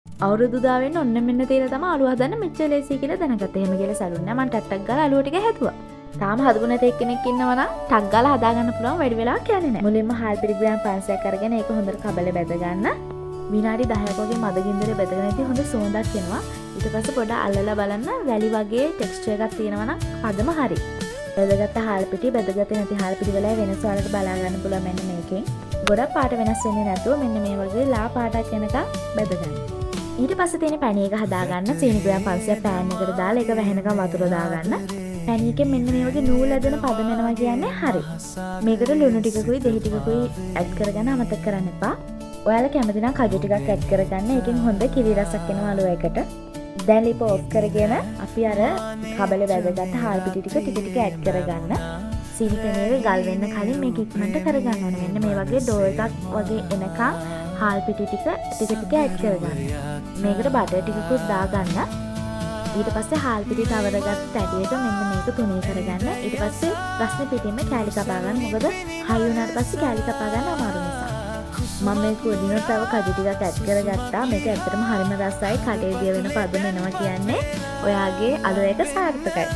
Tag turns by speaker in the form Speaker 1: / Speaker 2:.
Speaker 1: අවුරුදු දාවෙන්න ඔන්න මෙන්න තියලා තමයි අලුව හදන්න මෙච්චර ලේසි කියලා දැනගත්තා. එහෙම කියලා සැලුන්නේ නැහැ. මම ටක් ගාලා අලුව ටික හැදුවා. තාම හදපු නැති එක්කෙනෙක් ඉන්නවා නම් ටක් ගාලා හදා ගන්න පුළුවන් වැඩි වෙලාවක් යන්නේ නැහැ. මුලින්ම හාල් පිටි ග්‍රෑම් 500ක් අරගෙන ඒක හොඳට කබලේ බැද ගන්න. විනාඩි 10ක් වගේ මද ගින්දරේ බැදගෙන ඉතින් හොඳ සුවඳක් එනවා. ඊට පස්සේ පොඩ අල්ලලා බලන්න වැලි වගේ ටෙක්ස්චර් එකක් තියෙනවා නම් පදම හරි. බැදගත්ත හාල් පිටි බැදගත්තේ නැති හාල් පිටි වල වෙනස වලට බලා ගන්න පුළුවන් මෙන්න මේකෙන්. ගොඩක් පාට වෙනස් වෙන්නේ නැතුව මෙන්න මේ වගේ ලා පාටක් එනකම් බැද ගන්න. ඊට පස්සේ තියෙන පැණි එක හදා ගන්න. සීනි ග්‍රෑම් 500ක් පෑන් එකට දාලා ඒක වැහෙනකම් වතුර දාගන්න. පැණි එකෙන් මෙන්න මේ වගේ නූල් ඇදෙන පදම එනවා කියන්නේ හරි. මේකට ලුණු ටිකකුයි දෙහි ටිකකුයි ඇඩ් කරගන්න අමතක කරන්න එපා. ඔයාලා කැමති නම් කජු ටිකක් ඇඩ් කරගන්න. ඒකෙන් හොඳ කිරි රසක් එනවා අලුව එකට. දැන් ලිප ඔෆ් කරගෙන අපි අර කබලේ බැදගත්ත හාල් පිටි ටික ටික ඇඩ් කරගන්න. සීනි පැණියේ ගල් වෙන්න කලින් මේක ඉක්මනට කරගන්න ඕනේ. මෙන්න මේ වගේ ඩෝ එකක් වගේ එනකම් හාල් පිටි ටික ඇඩ් කරගන්න. මේකට බටර් ටිකකුත් දාගන්න. ඊට පස්සේ හාල් පිටි තවරගත්ත තැටියට මෙන්න මේක තුනේ කරගන්න. ඊට පස්සේ රස්නේ පිටින්ම කෑලි කපා ගන්න. මොකද හයි වුණාට පස්සේ කෑලි කපා ගන්න අමාරු නිසා. මම මේක උඩින් තව කජු ටිකක් ඇඩ් කරගත්තා. මේක ඇත්තටම හරිම රසයි. කටේ දිය වෙන පදම එනවා කියන්නේ ඔයාගේ අලුව එක සාර්ථකයි.